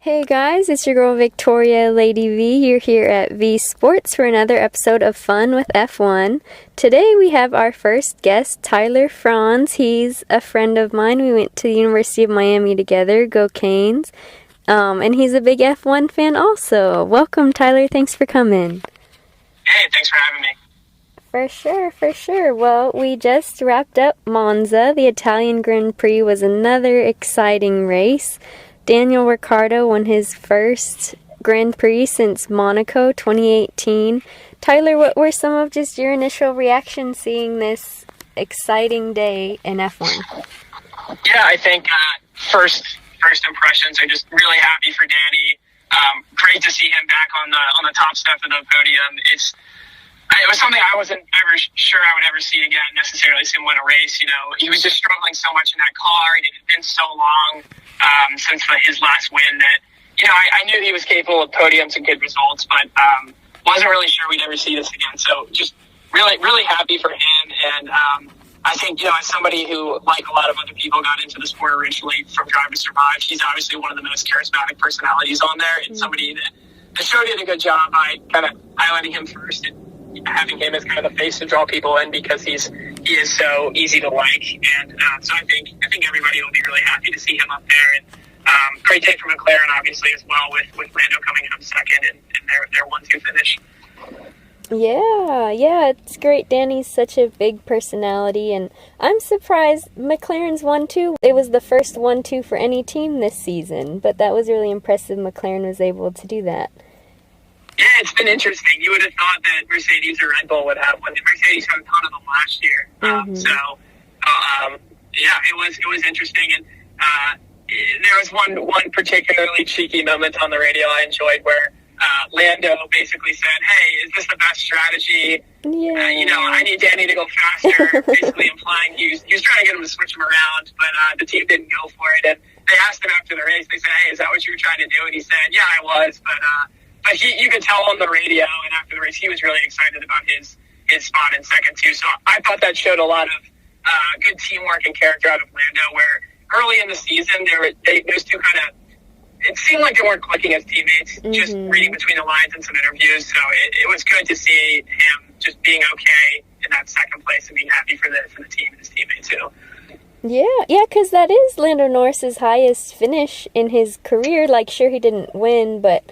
Hey guys, it's your girl Victoria Lady V. You're here at V Sports for another episode of Fun with F1. Today we have our first guest, Tyler Franz. He's a friend of mine. We went to the University of Miami together. Go Canes. And he's a big F1 fan also. Welcome, Tyler. Thanks for coming. Hey, thanks for having me. For sure. Well, we just wrapped up Monza. The Italian Grand Prix was another exciting race. Daniel Ricciardo won his first Grand Prix since Monaco 2018. Tyler, what were some of just your initial reactions seeing this exciting day in F1? Yeah, I think first impressions are just really happy for Danny. Great to see him back on the top step of the podium. It was something I wasn't ever sure I would ever see again, necessarily, see him win a race. You know, he was just struggling so much in that car. It had been so long since his last win that, you know, I knew he was capable of podiums and good results, but wasn't really sure we'd ever see this again. So just really, really happy for him. And I think, you know, as somebody who, like a lot of other people, got into the sport originally from Drive to Survive, he's obviously one of the most charismatic personalities on there. It's somebody that the show did a good job by kind of highlighting him first and having him as kind of the face to draw people in because he is so easy to like, and so I think everybody will be really happy to see him up there. And great day for McLaren, obviously, as well, with Lando coming up second and their 1-2 finish. Yeah, it's great. Danny's such a big personality, and I'm surprised McLaren's 1-2. It was the first 1-2 for any team this season, but that was really impressive. McLaren was able to do that. Yeah, it's been interesting. You would have thought that Mercedes or Red Bull would have one. Mercedes had a ton of them last year. It was interesting. And there was one particularly cheeky moment on the radio I enjoyed where Lando basically said, "Hey, is this the best strategy? Yeah. I need Danny to go faster," basically implying he was trying to get him to switch him around, but the team didn't go for it. And they asked him after the race, they said, "Hey, is that what you were trying to do?" And he said, "Yeah, I was, but you could tell on the radio and after the race he was really excited about his spot in second too." So I thought that showed a lot of good teamwork and character out of Lando, where early in the season those two kind of, it seemed like they weren't clicking as teammates, just reading between the lines in some interviews. So it was good to see him just being okay in that second place and being happy for the team and his teammates too. Yeah, because that is Lando Norris's highest finish in his career. Like, sure, he didn't win, but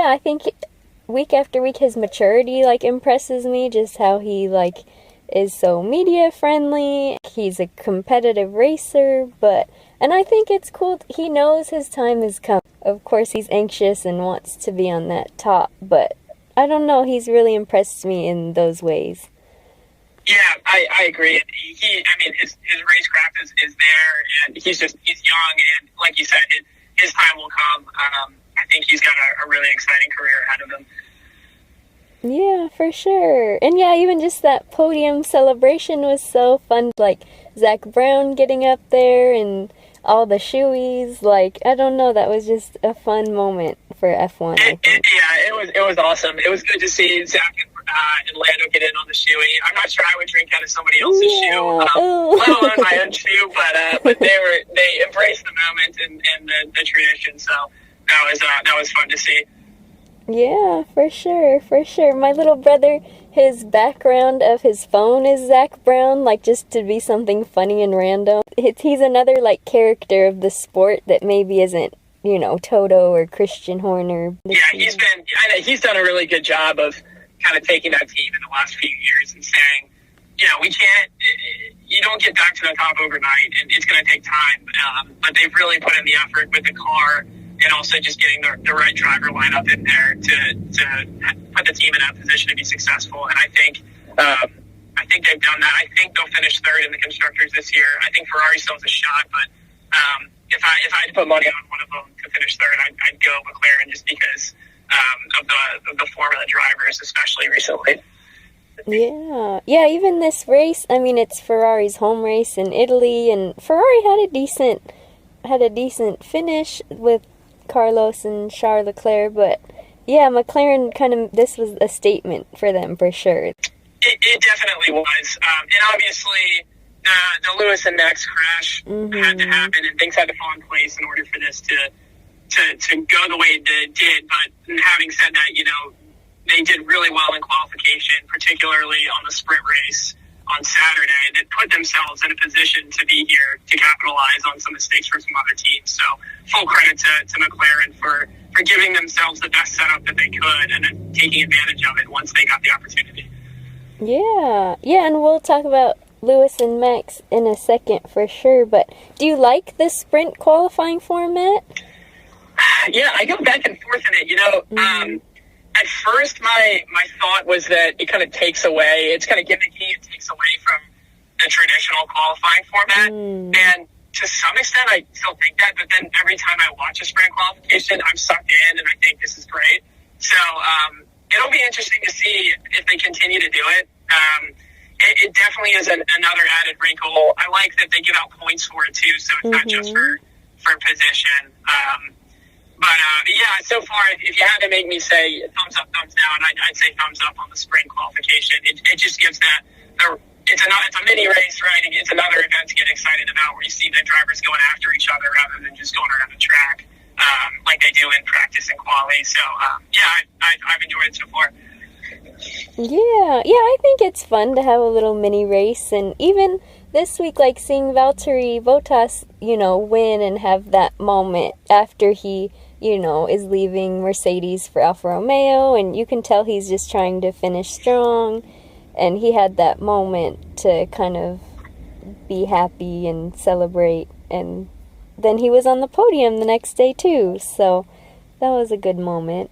I think week after week his maturity impresses me, just how he is so media friendly. He's a competitive racer, and I think it's cool. He knows his time has come. Of course, he's anxious and wants to be on that top, but I don't know, he's really impressed me in those ways. Yeah, I agree. His racecraft is there, and he's young, and like you said, his time will come. I think he's got a really exciting career ahead of him. Yeah, for sure. And yeah, even just that podium celebration was so fun. Like, Zach Brown getting up there and all the shoeys. I don't know, that was just a fun moment for F1. It was awesome. It was good to see Zach and Lando get in on the shoey. I'm not sure I would drink out of somebody else's shoe, let alone my own shoe, but they embraced the moment and the tradition, so that was fun to see. Yeah, for sure. My little brother, his background of his phone is Zach Brown, just to be something funny and random. He's another, character of the sport that maybe isn't, Toto or Christian Horner. Yeah, he's done a really good job of kind of taking that team in the last few years and saying, you don't get back to the top overnight, and it's going to take time. But they've really put in the effort with the car, and also just getting the right driver lineup in there to put the team in a position to be successful. And I think they've done that. I think they'll finish third in the constructors this year. I think Ferrari still has a shot, but if I had to put money on one of them to finish third, I'd go McLaren, just because of the form of the drivers, especially recently. Yeah. Even this race. It's Ferrari's home race in Italy, and Ferrari had a decent finish with Carlos and Charles Leclerc, but yeah, McLaren this was a statement for them for sure. It definitely was, and obviously the Lewis and Max crash had to happen, and things had to fall in place in order for this to to go the way it did. But having said that, they did really well in qualification, particularly on the sprint race on Saturday, that put themselves in a position to be here to capitalize on some mistakes from some other teams. So full credit to McLaren for giving themselves the best setup that they could and then taking advantage of it once they got the opportunity. Yeah, and we'll talk about Lewis and Max in a second for sure, but do you like the sprint qualifying format? Yeah, I go back and forth in it. At first, my thought was that it kind of takes away, it's kind of gimmicky, it takes away from the traditional qualifying format. And to some extent, I still think that, but then every time I watch a sprint qualification, I'm sucked in and I think this is great. So it'll be interesting to see if they continue to do it. It definitely is another added wrinkle. I like that they give out points for it too, so it's not just for position. But so far, if you had to make me say thumbs up, thumbs down, I'd say thumbs up on the sprint qualification. It just gives it's a mini race, right? It's another event to get excited about where you see the drivers going after each other rather than just going around the track like they do in practice and quali. So, I've enjoyed it so far. Yeah, I think it's fun to have a little mini race, and even this week, like seeing Valtteri Bottas, win and have that moment after he, is leaving Mercedes for Alfa Romeo, and you can tell he's just trying to finish strong, and he had that moment to kind of be happy and celebrate, and then he was on the podium the next day too, so that was a good moment.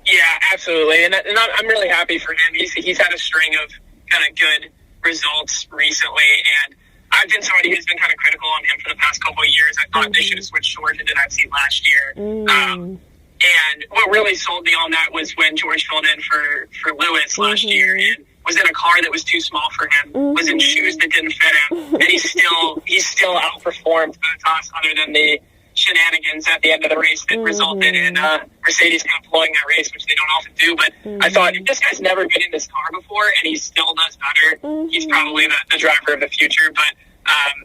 Yeah, absolutely, and I'm really happy for him. He's had a string of kind of good results recently, and I've been somebody who's been kind of critical on him for the past couple of years. I thought they should have switched George into that seat last year. And what really sold me on that was when George filled in for Lewis last year and was in a car that was too small for him, was in shoes that didn't fit him, and he still outperformed Bottas other than the shenanigans at the end of the race that resulted in Mercedes kind of blowing that race, which they don't often do. But I thought, if this guy's never been in this car before and he still does better, he's probably the driver of the future. But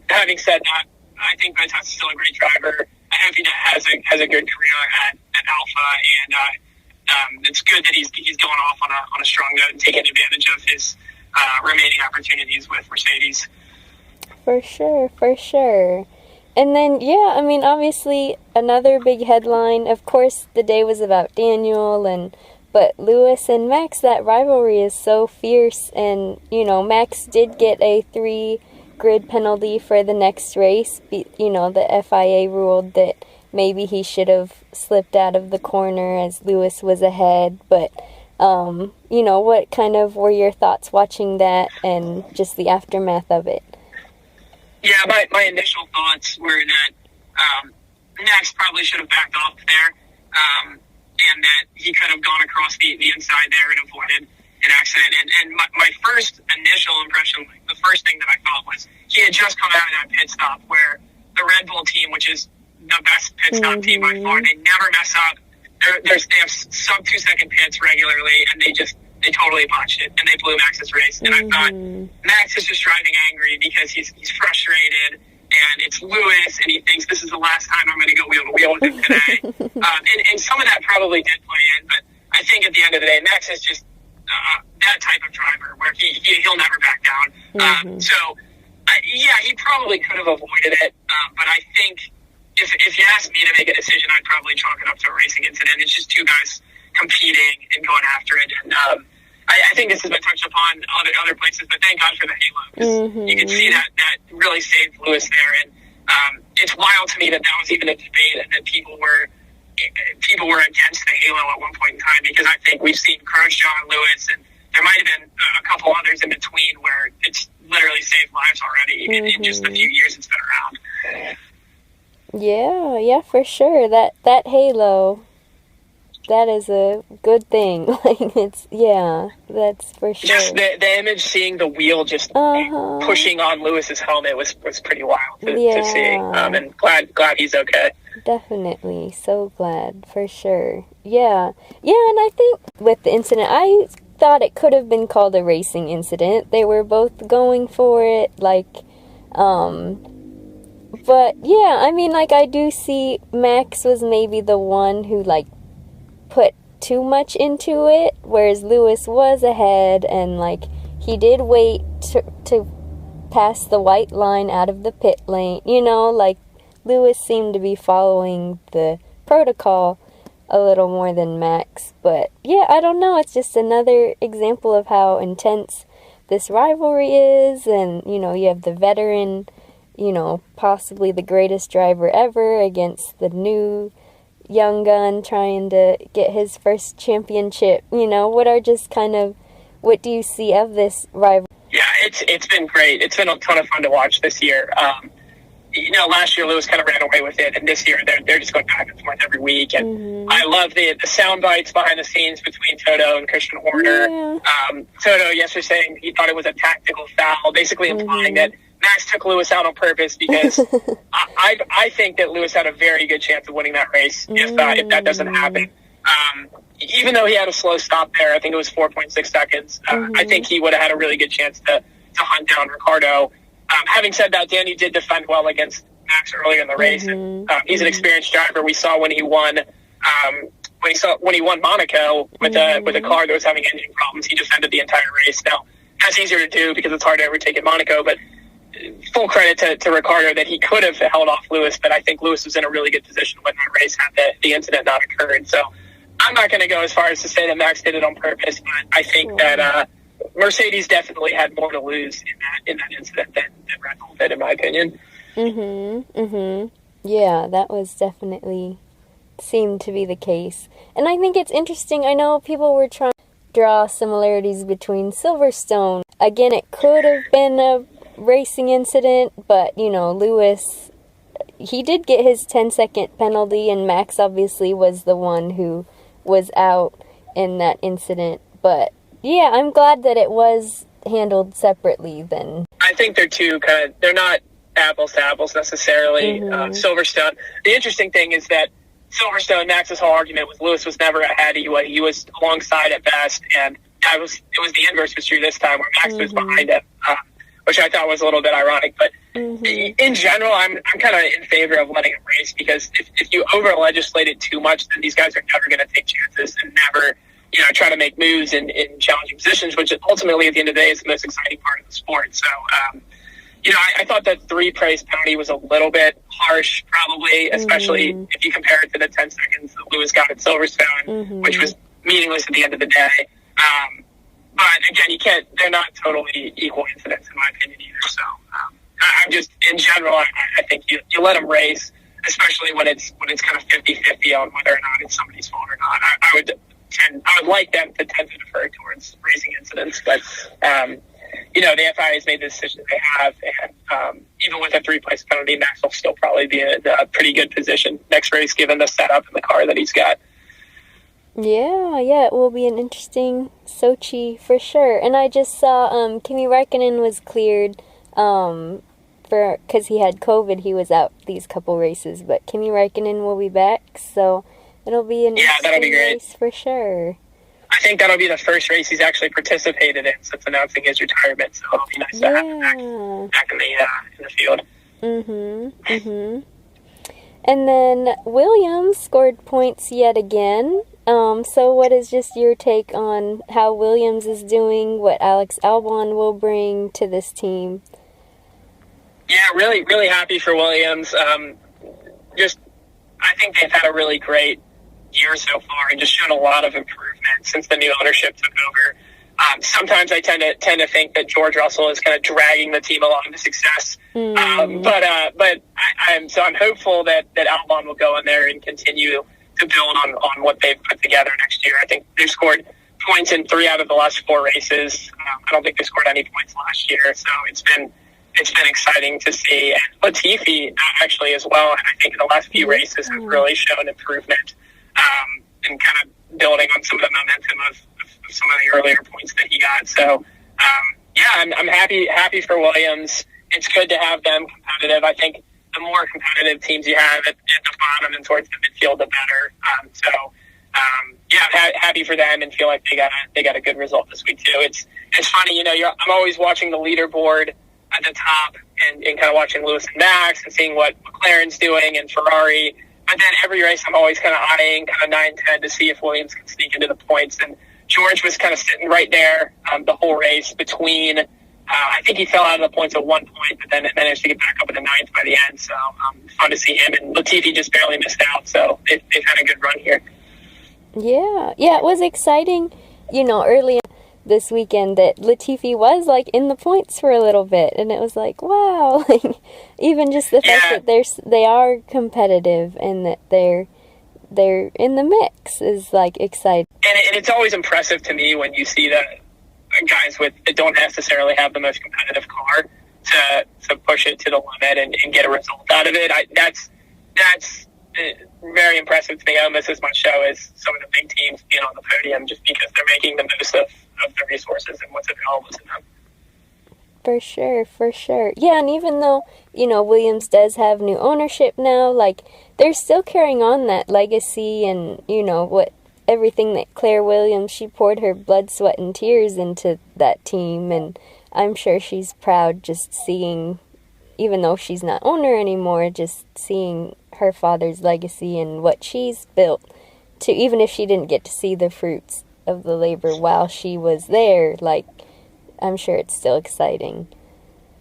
having said that, I think Bottas is still a great driver. I hope he has a good career at Alpha, and it's good that he's going off on a strong note and taking advantage of his remaining opportunities with Mercedes. For sure. And then, obviously, another big headline. Of course, the day was about Daniel, but Lewis and Max, that rivalry is so fierce. And, Max did get a 3-grid penalty for the next race. The FIA ruled that maybe he should have slipped out of the corner as Lewis was ahead. But, what kind of were your thoughts watching that and just the aftermath of it? Yeah, my initial thoughts were that Max probably should have backed off there, and that he could have gone across the inside there and avoided an accident. And my first initial impression, the first thing that I thought was he had just come out of that pit stop where the Red Bull team, which is the best pit stop team by far, they never mess up. They have sub 2-second pits regularly, and they totally botched it, and they blew Max's race. And I thought, Max is just driving angry because he's frustrated, and it's Lewis, and he thinks this is the last time I'm going to go wheel to wheel with him today. And some of that probably did play in, but I think at the end of the day, Max is just that type of driver where he'll never back down. He probably could have avoided it, but I think if you asked me to make a decision, I'd probably chalk it up to a racing incident. It's just two guys competing and going after it, and I think this has been touched upon other places, but thank God for the halo, because you can see that really saved Lewis there, and it's wild to me that was even a debate and that people were against the halo at one point in time, because I think we've seen Grosjean, Lewis, and there might have been a couple others in between where it's literally saved lives already in just the few years it's been around. Yeah, for sure. That halo, that is a good thing. That's for sure. Just the image, seeing the wheel just pushing on Lewis's helmet was pretty wild to see. And glad he's okay. Definitely, so glad, for sure. Yeah, and I think with the incident, I thought it could have been called a racing incident. They were both going for it, But yeah, I mean, like, I do see Max was maybe the one who, like, put too much into it, whereas Lewis was ahead, and, like, he did wait to pass the white line out of the pit lane. You know, like, Lewis seemed to be following the protocol a little more than Max. But yeah, I don't know, it's just another example of how intense this rivalry is. And, you know, you have the veteran, you know, possibly the greatest driver ever against the new young gun trying to get his first championship. You know, what do you see of this rivalry? Yeah, it's been great. It's been a ton of fun to watch this year. You know, last year Lewis kind of ran away with it, and this year they're just going back and forth every week. And I love the sound bites behind the scenes between Toto and Christian Horner. Yeah. Toto yesterday saying he thought it was a tactical foul, basically implying that Max took Lewis out on purpose, because I think that Lewis had a very good chance of winning that race if that doesn't happen. Even though he had a slow stop there, I think it was 4.6 seconds. I think he would have had a really good chance to hunt down Ricciardo. Having said that, Danny did defend well against Max earlier in the race. And, he's an experienced driver. We saw when he won Monaco with a car that was having engine problems, he defended the entire race. Now, that's easier to do because it's hard to overtake at Monaco, but full credit to Ricciardo that he could have held off Lewis, but I think Lewis was in a really good position when that race had the incident not occurred. So I'm not going to go as far as to say that Max did it on purpose, but I think that Mercedes definitely had more to lose in that incident than Red Bull did, in my opinion. Yeah, that was definitely seemed to be the case. And I think it's interesting. I know people were trying to draw similarities between Silverstone. Again, it could have been a racing incident, but, you know, Lewis, he did get his 10-second penalty, and Max obviously was the one who was out in that incident. But yeah, I'm glad that it was handled separately then. I think they're not apples to apples necessarily. Silverstone, the interesting thing is that Silverstone, Max's whole argument was Lewis was never ahead. He was alongside at best, and it was the inverse was true this time, where Max was behind him, which I thought was a little bit ironic. But in general, I'm kind of in favor of letting it race, because if you over-legislate it too much, then these guys are never going to take chances and never, you know, try to make moves in challenging positions, which ultimately at the end of the day is the most exciting part of the sport. So, you know, I thought that 3-place penalty was a little bit harsh, probably, especially if you compare it to the 10 seconds that Lewis got at Silverstone, which was meaningless at the end of the day. But again, they're not totally equal incidents in my opinion either. So I'm just, in general, I think you let them race, especially when it's kind of 50-50 on whether or not it's somebody's fault or not. I would like them to tend to defer towards racing incidents, but you know, the FIA has made the decision they have, and even with a 3-place penalty, Max will still probably be in a pretty good position next race, given the setup and the car that he's got. Yeah, it will be an interesting Sochi for sure. And I just saw Kimi Räikkönen was cleared because he had COVID. He was out these couple races, but Kimi Räikkönen will be back, so it'll be an interesting race for sure. I think that'll be the first race he's actually participated in since announcing his retirement, so it'll be nice to have him back in the field. And then Williams scored points yet again. So what is just your take on how Williams is doing, what Alex Albon will bring to this team? Yeah, really, really happy for Williams. I think they've had a really great year so far and just shown a lot of improvement since the new ownership took over. Sometimes I tend to think that George Russell is kind of dragging the team along to success. But I'm hopeful that Albon will go in there and continue to build on what they've put together next year. I think they scored points in 3 out of the last 4 races. I don't think they scored any points last year, so it's been exciting to see. And Latifi actually as well, and I think in the last few races have really shown improvement and kind of building on some of the momentum of some of the earlier points that he got. So I'm happy for Williams. It's good to have them competitive. I think the more competitive teams you have at the bottom and towards the midfield, the better. I'm happy for them and feel like they got a good result this week too. It's funny, you know, I'm always watching the leaderboard at the top, and kind of watching Lewis and Max and seeing what McLaren's doing and Ferrari. But then every race I'm always kind of eyeing kind of 9-10 to see if Williams can sneak into the points. And George was kind of sitting right there the whole race between, I think he fell out of the points at one point, but then managed to get back up in the ninth by the end. So fun to see him. And Latifi just barely missed out. So they've had a good run here. Yeah, it was exciting, early this weekend that Latifi was like in the points for a little bit, and it was like, wow, like even just the fact that they are competitive and that they're in the mix is like exciting. And it's always impressive to me when you see that guys that don't necessarily have the most competitive car to push it to the limit and get a result out of it. That's very impressive to me, almost as much so as some of the big teams being on the podium, just because they're making the most of the resources and what's available to them. For sure. Yeah, and even though, Williams does have new ownership now, like, they're still carrying on that legacy and, everything that Claire Williams, she poured her blood, sweat, and tears into that team, and I'm sure she's proud just seeing, even though she's not owner anymore, just seeing her father's legacy and what she's built, to even if she didn't get to see the fruits of the labor while she was there, like, I'm sure it's still exciting.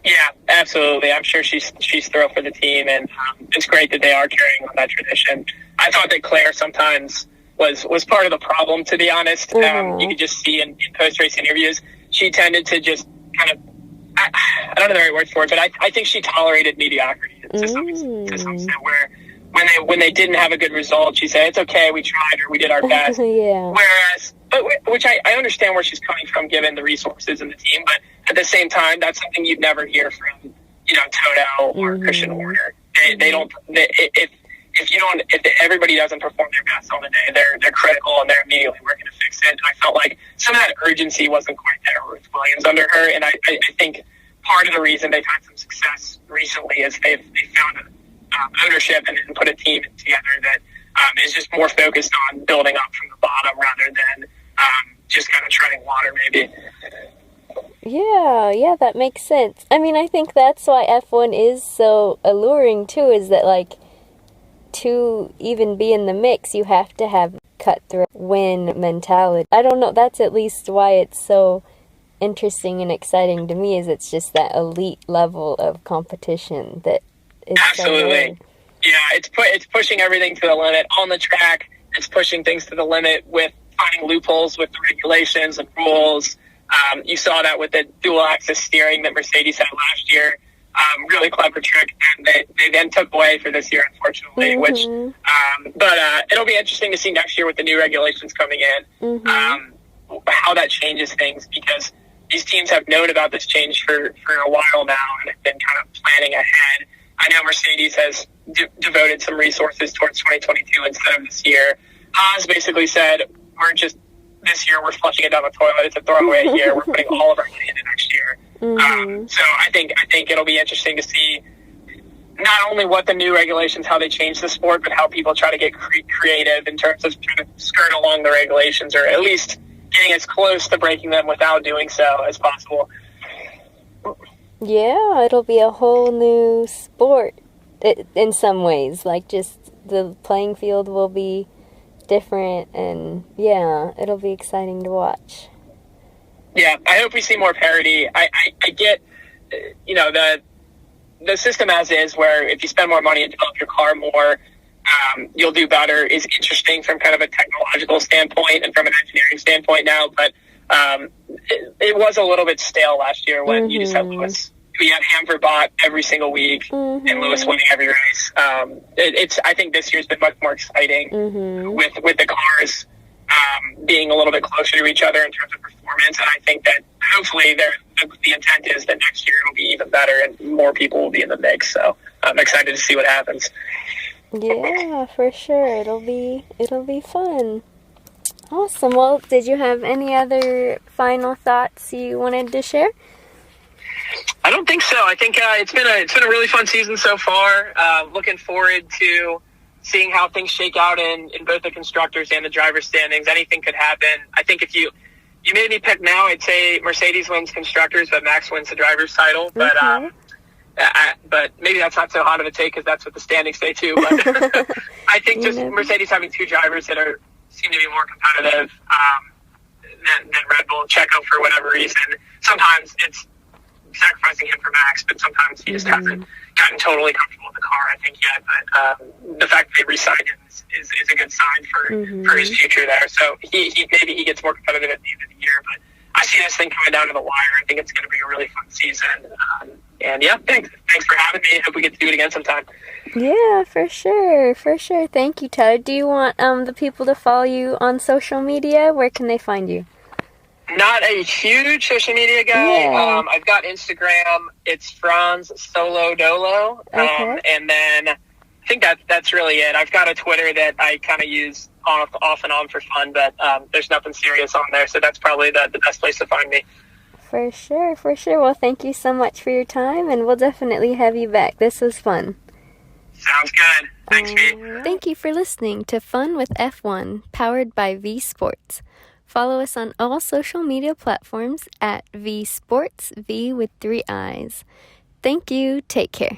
Yeah, absolutely. I'm sure she's thrilled for the team, and it's great that they are carrying on that tradition. I thought that Claire sometimes was part of the problem, to be honest. You could just see in post-race interviews, she tended to just kind of, I don't know the right word for it, but I think she tolerated mediocrity to some extent, where when they didn't have a good result, she said, it's okay, we tried, or we did our best. Yeah. Whereas, which I understand where she's coming from given the resources in the team, but at the same time, that's something you'd never hear from, Toto or Christian Horner. If everybody doesn't perform their best on the day, they're critical and they're immediately working to fix it. And I felt like some of that urgency wasn't quite there with Williams under her. And I think part of the reason they've had some success recently is they've found ownership and put a team together that is just more focused on building up from the bottom rather than just kind of treading water, maybe. Yeah, that makes sense. I mean, I think that's why F1 is so alluring too, is that like, to even be in the mix, you have to have cutthroat win mentality. I don't know, that's at least why it's so interesting and exciting to me, is it's just that elite level of competition that is absolutely. So yeah, it's pushing everything to the limit on the track. It's pushing things to the limit with finding loopholes with the regulations and rules. You saw that with the dual axis steering that Mercedes had last year. Really clever trick, and they then took away for this year, unfortunately. But it'll be interesting to see next year with the new regulations coming in, how that changes things, because these teams have known about this change for a while now and have been kind of planning ahead. I know Mercedes has devoted some resources towards 2022 instead of this year. Haas basically said, this year we're flushing it down the toilet. It's a throwaway year. We're putting all of our money into next year. So I think it'll be interesting to see not only what the new regulations, how they change the sport, but how people try to get creative in terms of trying to skirt along the regulations, or at least getting as close to breaking them without doing so as possible. Yeah, it'll be a whole new sport in some ways. Like, just the playing field will be different, and yeah, it'll be exciting to watch. Yeah, I hope we see more parity. I get, the system as is, where if you spend more money and develop your car more, you'll do better, is interesting from kind of a technological standpoint and from an engineering standpoint now. But it was a little bit stale last year when you just had Lewis. We had Hamverbot every single week and Lewis winning every race. I think this year's been much more exciting with the cars being a little bit closer to each other in terms of performance. And I think that hopefully the intent is that next year it'll be even better and more people will be in the mix. So I'm excited to see what happens. Yeah, for sure. It'll be fun. Awesome. Well, did you have any other final thoughts you wanted to share? I don't think so. I think it's been a really fun season so far. Looking forward to seeing how things shake out in both the constructors and the driver standings. Anything could happen. I think if you made me pick now, I'd say Mercedes wins constructors, but Max wins the driver's title. But But maybe that's not so hot of a take because that's what the standings say too. But I think just Mercedes having two drivers that seem to be more competitive than Red Bull. Checo, for whatever reason, sometimes it's sacrificing him for Max, but sometimes he just hasn't gotten totally comfortable with the car, I think, yet. But the fact that they re-signed him is a good sign for his future there. So maybe he gets more competitive at the end of the year. But I see this thing coming down to the wire. I think it's going to be a really fun season. And yeah, thanks for having me. Hope we get to do it again sometime. Yeah, for sure. Thank you, Tyler. Do you want the people to follow you on social media? Where can they find you? Not a huge social media guy. Yeah. I've got Instagram. It's Franz Solo Dolo. Okay. And then I think that's really it. I've got a Twitter that I kind of use off and on for fun, but there's nothing serious on there. So that's probably the best place to find me. For sure. Well, thank you so much for your time, and we'll definitely have you back. This was fun. Sounds good. Thanks, V. Thank you for listening to Fun with F1, powered by V Sports. Follow us on all social media platforms at V Sports, V with 3 I's. Thank you. Take care.